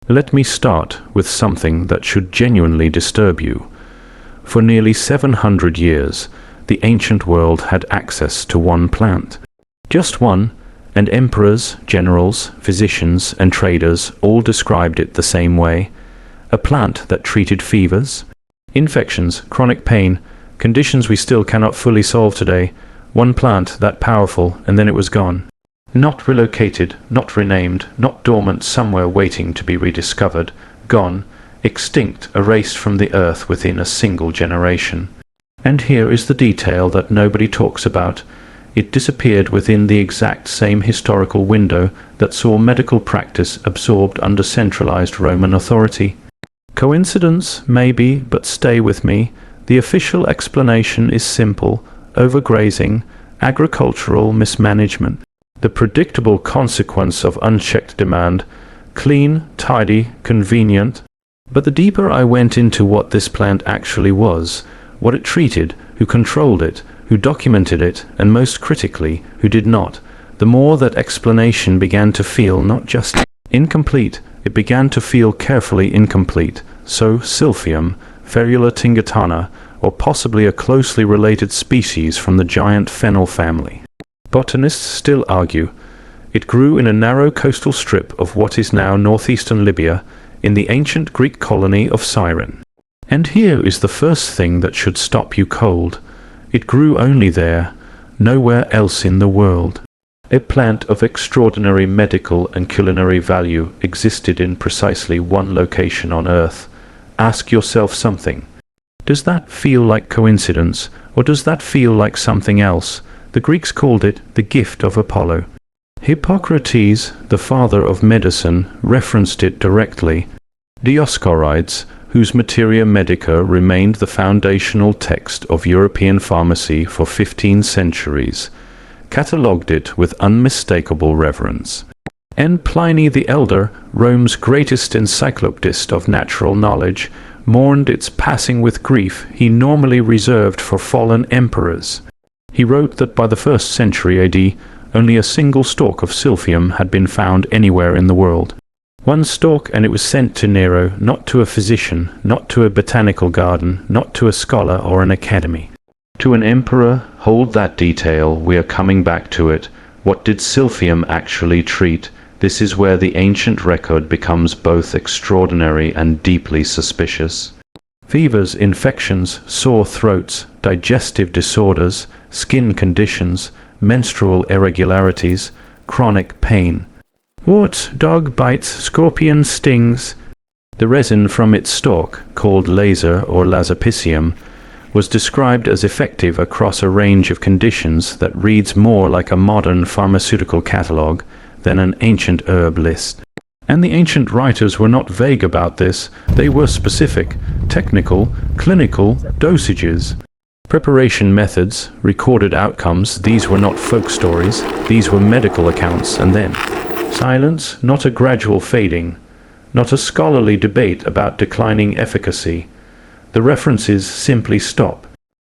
Let me start with something that should genuinely disturb you. For nearly 700 years, the ancient world had access to one plant. Just one, and emperors, generals, physicians, and traders all described it the same way. A plant that treated fevers, infections, chronic pain, conditions we still cannot fully solve today. One plant that powerful, and then it was gone. Not relocated, not renamed, not dormant somewhere waiting to be rediscovered. Gone, extinct, erased from the earth within a single generation. And here is the detail that nobody talks about. It disappeared within the exact same historical window that saw medical practice absorbed under centralized Roman authority. Coincidence? Maybe, but stay with me. The official explanation is simple: overgrazing, agricultural mismanagement. The predictable consequence of unchecked demand: clean, tidy, convenient. But the deeper I went into what this plant actually was, what it treated, who controlled it, who documented it, and most critically, who did not, the more that explanation began to feel not just incomplete, it began to feel carefully incomplete. So Silphium, Ferula tingatana, or possibly a closely related species from the giant fennel family. Botanists still argue it grew in a narrow coastal strip of what is now northeastern Libya, in the ancient Greek colony of Cyrene. And here is the first thing that should stop you cold. It grew only there, nowhere else in the world. A plant of extraordinary medical and culinary value existed in precisely one location on Earth. Ask yourself something. Does that feel like coincidence, or does that feel like something else? The Greeks called it the gift of Apollo. Hippocrates, the father of medicine, referenced it directly. Dioscorides, whose Materia Medica remained the foundational text of European pharmacy for 15 centuries, catalogued it with unmistakable reverence. And Pliny the Elder, Rome's greatest encyclopedist of natural knowledge, mourned its passing with grief he normally reserved for fallen emperors. He wrote that by the 1st century AD, only a single stalk of Silphium had been found anywhere in the world. One stalk, and it was sent to Nero, not to a physician, not to a botanical garden, not to a scholar or an academy. To an emperor. Hold that detail, we are coming back to it. What did Silphium actually treat? This is where the ancient record becomes both extraordinary and deeply suspicious. Fevers, infections, sore throats, digestive disorders, skin conditions, menstrual irregularities, chronic pain. Warts, dog bites, scorpion stings. The resin from its stalk, called laser or lazapicium, was described as effective across a range of conditions that reads more like a modern pharmaceutical catalogue than an ancient herb list. And the ancient writers were not vague about this. They were specific, technical, clinical dosages. Preparation methods, recorded outcomes. These were not folk stories, these were medical accounts. And then silence, not a gradual fading, not a scholarly debate about declining efficacy. The references simply stop.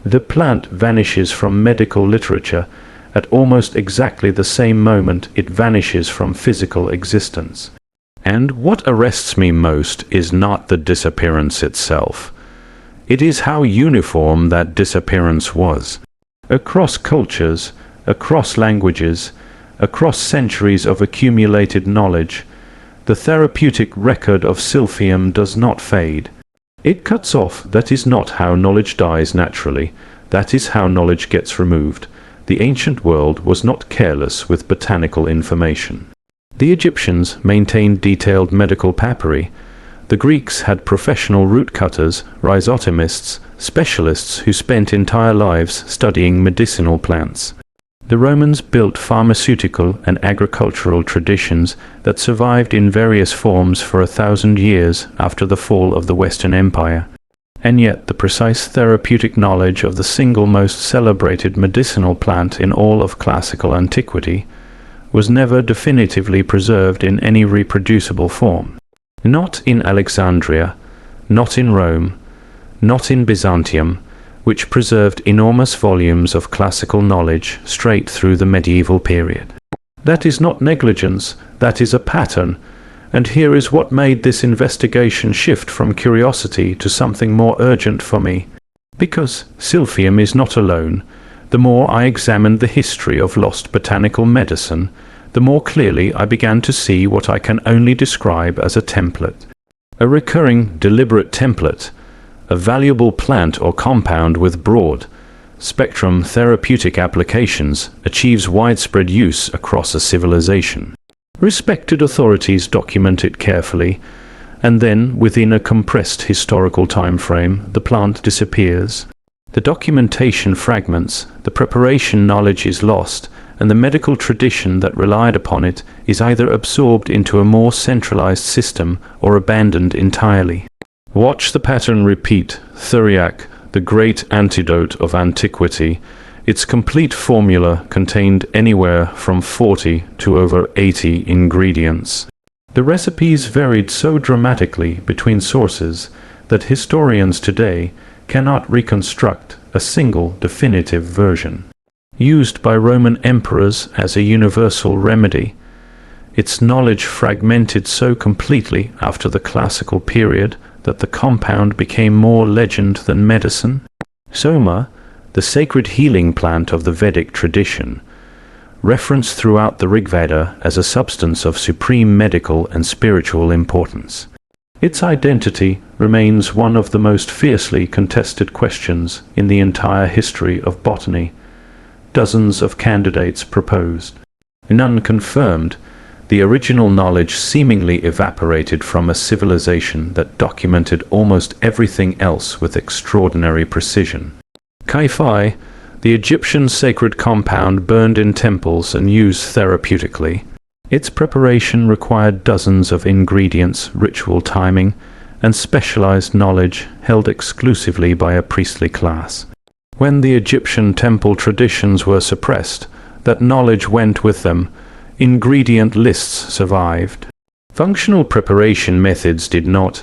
The plant vanishes from medical literature at almost exactly the same moment it vanishes from physical existence. And what arrests me most is not the disappearance itself. It is how uniform that disappearance was. Across cultures, across languages, across centuries of accumulated knowledge, the therapeutic record of Silphium does not fade. It cuts off. That is not how knowledge dies naturally. That is how knowledge gets removed. The ancient world was not careless with botanical information. The Egyptians maintained detailed medical papyri. The Greeks had professional root cutters, rhizotomists, specialists who spent entire lives studying medicinal plants. The Romans built pharmaceutical and agricultural traditions that survived in various forms for 1,000 years after the fall of the Western Empire. And yet the precise therapeutic knowledge of the single most celebrated medicinal plant in all of classical antiquity was never definitively preserved in any reproducible form. Not in Alexandria, not in Rome, not in Byzantium, which preserved enormous volumes of classical knowledge straight through the medieval period. That is not negligence, that is a pattern. And here is what made this investigation shift from curiosity to something more urgent for me. Because Silphium is not alone, the more I examined the history of lost botanical medicine, the more clearly I began to see what I can only describe as a template. A recurring, deliberate template, a valuable plant or compound with broad spectrum therapeutic applications, achieves widespread use across a civilization. Respected authorities document it carefully, and then, within a compressed historical time frame, the plant disappears. The documentation fragments, the preparation knowledge is lost, and the medical tradition that relied upon it is either absorbed into a more centralized system or abandoned entirely. Watch the pattern repeat. Thuriac, the great antidote of antiquity, its complete formula contained anywhere from 40 to over 80 ingredients. The recipes varied so dramatically between sources that historians today cannot reconstruct a single definitive version. Used by Roman emperors as a universal remedy, its knowledge fragmented so completely after the classical period that the compound became more legend than medicine. Soma, the sacred healing plant of the Vedic tradition, referenced throughout the Rigveda as a substance of supreme medical and spiritual importance. Its identity remains one of the most fiercely contested questions in the entire history of botany. Dozens of candidates proposed. None confirmed. The original knowledge seemingly evaporated from a civilization that documented almost everything else with extraordinary precision. Kai-Fi, the Egyptian sacred compound burned in temples and used therapeutically. Its preparation required dozens of ingredients, ritual timing, and specialized knowledge held exclusively by a priestly class. When the Egyptian temple traditions were suppressed, that knowledge went with them. Ingredient lists survived. Functional preparation methods did not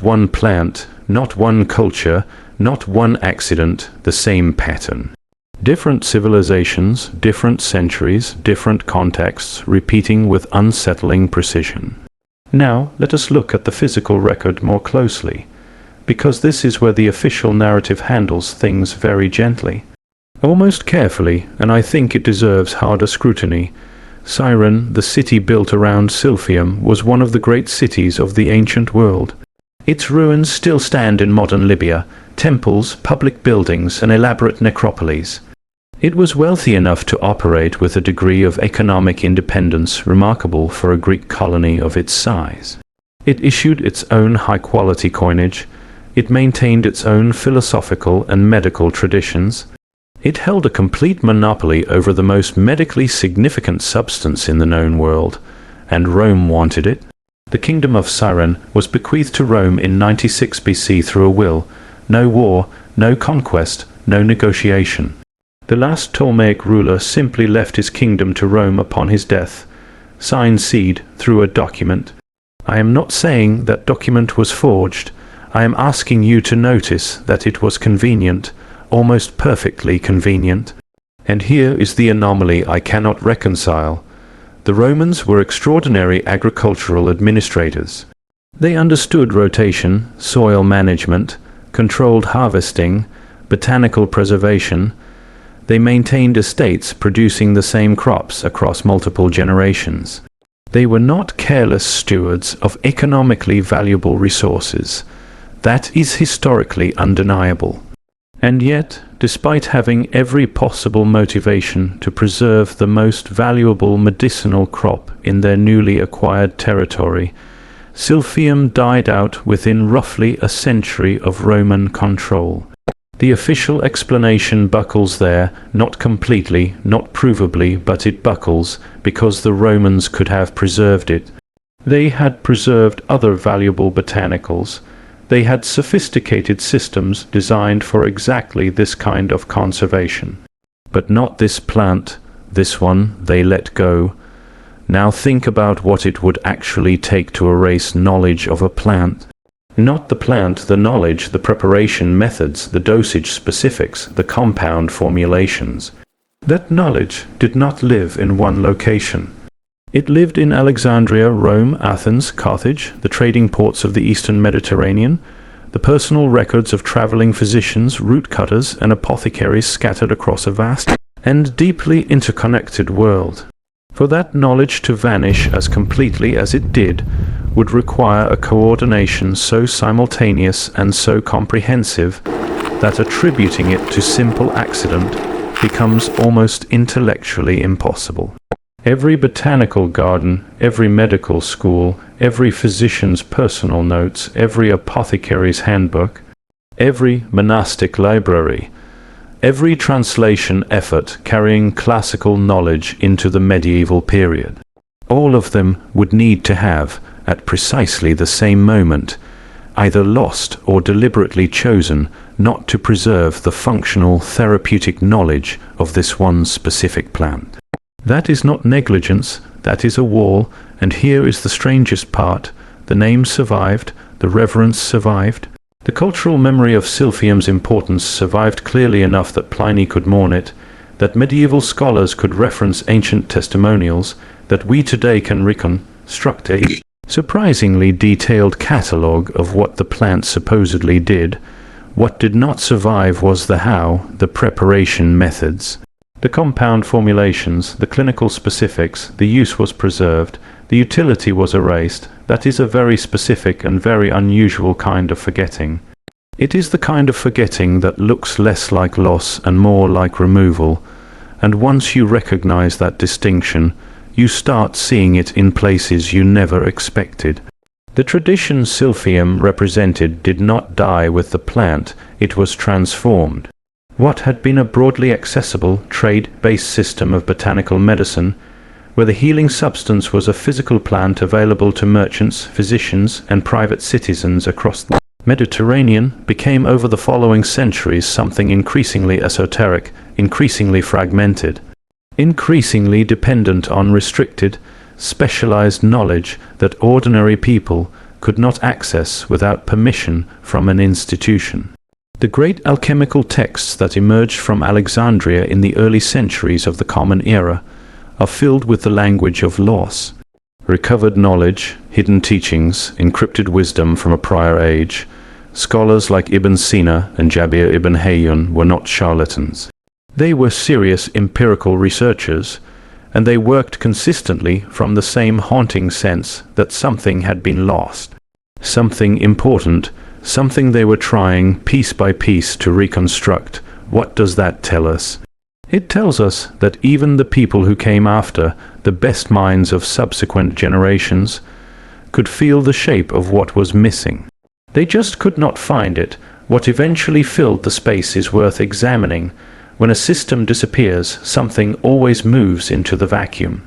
one plant, not one culture, not one accident, the same pattern. Different civilizations, different centuries, different contexts, repeating with unsettling precision. Now, let us look at the physical record more closely, because this is where the official narrative handles things very gently. Almost carefully, and I think it deserves harder scrutiny. Cyrene, the city built around Silphium, was one of the great cities of the ancient world. Its ruins still stand in modern Libya, temples, public buildings, and elaborate necropolis. It was wealthy enough to operate with a degree of economic independence remarkable for a Greek colony of its size. It issued its own high-quality coinage. It maintained its own philosophical and medical traditions. It held a complete monopoly over the most medically significant substance in the known world, and Rome wanted it. The kingdom of Cyrene was bequeathed to Rome in 96 BC through a will. No war, no conquest, no negotiation. The last Ptolemaic ruler simply left his kingdom to Rome upon his death, signed seed through a document. I am not saying that document was forged. I am asking you to notice that it was convenient, almost perfectly convenient. And here is the anomaly I cannot reconcile. The Romans were extraordinary agricultural administrators. They understood rotation, soil management, controlled harvesting, botanical preservation. They maintained estates producing the same crops across multiple generations. They were not careless stewards of economically valuable resources. That is historically undeniable. And yet, despite having every possible motivation to preserve the most valuable medicinal crop in their newly acquired territory, Silphium died out within roughly a century of Roman control. The official explanation buckles there, not completely, not provably, but it buckles because the Romans could have preserved it. They had preserved other valuable botanicals. They had sophisticated systems designed for exactly this kind of conservation. But not this plant, this one they let go. Now think about what it would actually take to erase knowledge of a plant. Not the plant, the knowledge, the preparation methods, the dosage specifics, the compound formulations. That knowledge did not live in one location. It lived in Alexandria, Rome, Athens, Carthage, the trading ports of the eastern Mediterranean, the personal records of traveling physicians, root cutters, and apothecaries scattered across a vast and deeply interconnected world. For that knowledge to vanish as completely as it did would require a coordination so simultaneous and so comprehensive that attributing it to simple accident becomes almost intellectually impossible. Every botanical garden, every medical school, every physician's personal notes, every apothecary's handbook, every monastic library, every translation effort carrying classical knowledge into the medieval period, all of them would need to have, at precisely the same moment, either lost or deliberately chosen not to preserve the functional therapeutic knowledge of this one specific plant. That is not negligence, that is a wall, and here is the strangest part: the name survived, the reverence survived, the cultural memory of Silphium's importance survived clearly enough that Pliny could mourn it, that medieval scholars could reference ancient testimonials, that we today can reconstruct a surprisingly detailed catalogue of what the plant supposedly did. What did not survive was the how, the preparation methods. The compound formulations, the clinical specifics, the use was preserved, the utility was erased. That is a very specific and very unusual kind of forgetting. It is the kind of forgetting that looks less like loss and more like removal, and once you recognize that distinction, you start seeing it in places you never expected. The tradition Silphium represented did not die with the plant, it was transformed. What had been a broadly accessible, trade-based system of botanical medicine, where the healing substance was a physical plant available to merchants, physicians, and private citizens across the Mediterranean, became over the following centuries something increasingly esoteric, increasingly fragmented, increasingly dependent on restricted, specialized knowledge that ordinary people could not access without permission from an institution. The great alchemical texts that emerged from Alexandria in the early centuries of the Common Era are filled with the language of loss. Recovered knowledge, hidden teachings, encrypted wisdom from a prior age. Scholars like Ibn Sina and Jabir ibn Hayyan were not charlatans. They were serious empirical researchers, and they worked consistently from the same haunting sense that something had been lost. Something important, something they were trying piece by piece to reconstruct. What does that tell us? It tells us that even the people who came after, the best minds of subsequent generations, could feel the shape of what was missing. They just could not find it. What eventually filled the space is worth examining. When a system disappears, something always moves into the vacuum.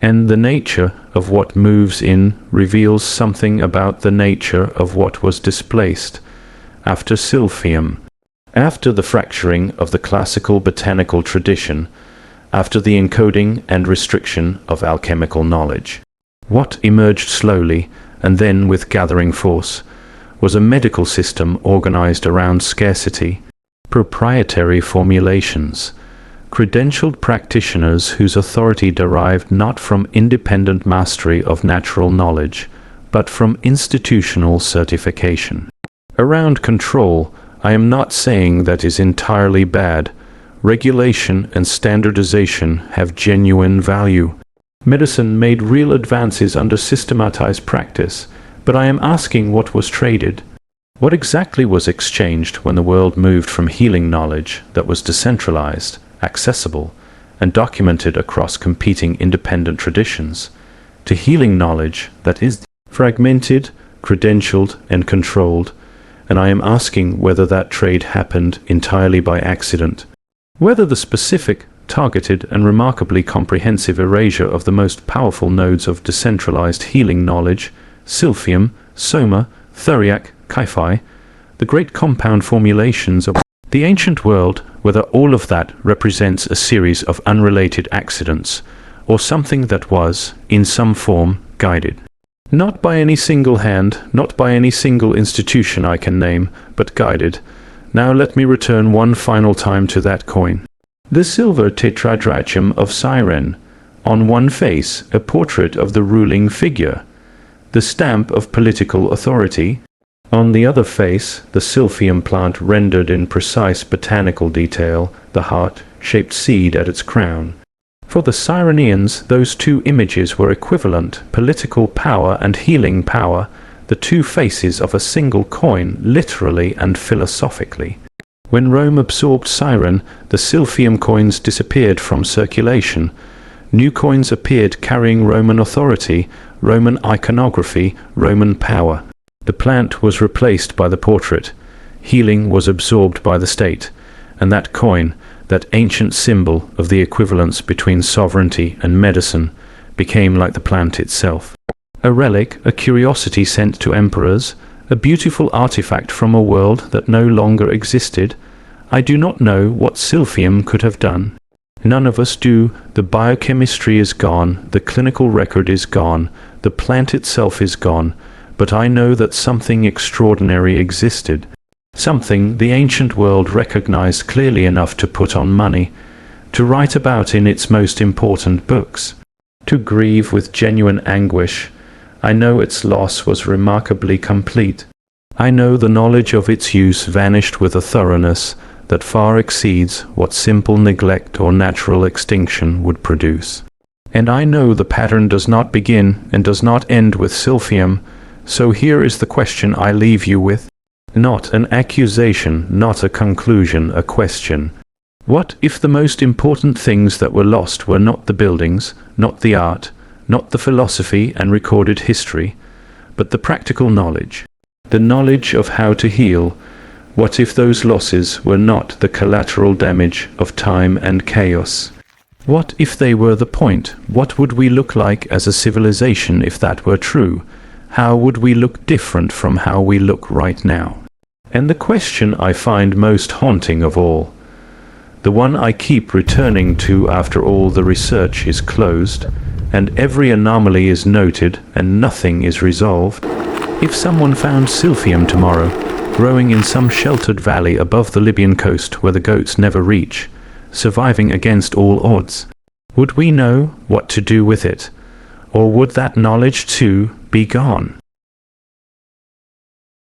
And the nature of what moves in reveals something about the nature of what was displaced. After Silphium, after the fracturing of the classical botanical tradition, after the encoding and restriction of alchemical knowledge, what emerged slowly, and then with gathering force, was a medical system organized around scarcity, proprietary formulations, credentialed practitioners whose authority derived not from independent mastery of natural knowledge, but from institutional certification. Around control, I am not saying that is entirely bad. Regulation and standardization have genuine value. Medicine made real advances under systematized practice, but I am asking what was traded. What exactly was exchanged when the world moved from healing knowledge that was decentralized, accessible, and documented across competing independent traditions, to healing knowledge that is fragmented, credentialed, and controlled, and I am asking whether that trade happened entirely by accident, whether the specific, targeted, and remarkably comprehensive erasure of the most powerful nodes of decentralized healing knowledge, Silphium, Soma, Thuriac, Kaifai, the great compound formulations of the ancient world, whether all of that represents a series of unrelated accidents, or something that was, in some form, guided. Not by any single hand, not by any single institution I can name, but guided. Now let me return one final time to that coin. The silver tetradrachm of Cyrene, On one face, a portrait of the ruling figure, the stamp of political authority. On the other face, the Silphium plant rendered in precise botanical detail, the heart-shaped seed at its crown. For the Cyrenians, those two images were equivalent: political power and healing power, the two faces of a single coin, literally and philosophically. When Rome absorbed Cyrene, the Silphium coins disappeared from circulation. New coins appeared carrying Roman authority, Roman iconography, Roman power. The plant was replaced by the portrait. Healing was absorbed by the state. And that coin, that ancient symbol of the equivalence between sovereignty and medicine, became like the plant itself. A relic, a curiosity sent to emperors, a beautiful artifact from a world that no longer existed. I do not know what Silphium could have done. None of us do. The biochemistry is gone, the clinical record is gone, the plant itself is gone, but I know that something extraordinary existed. Something the ancient world recognized clearly enough to put on money, to write about in its most important books, to grieve with genuine anguish. I know its loss was remarkably complete. I know the knowledge of its use vanished with a thoroughness that far exceeds what simple neglect or natural extinction would produce. And I know the pattern does not begin and does not end with Silphium, so here is the question I leave you with. Not an accusation, not a conclusion, a question. What if the most important things that were lost were not the buildings, not the art, not the philosophy and recorded history, but the practical knowledge, the knowledge of how to heal? What if those losses were not the collateral damage of time and chaos? What if they were the point? What would we look like as a civilization if that were true? How would we look different from how we look right now? And the question I find most haunting of all, the one I keep returning to after all the research is closed, and every anomaly is noted and nothing is resolved. If someone found Silphium tomorrow, growing in some sheltered valley above the Libyan coast where the goats never reach, surviving against all odds, would we know what to do with it? Or would that knowledge too be gone?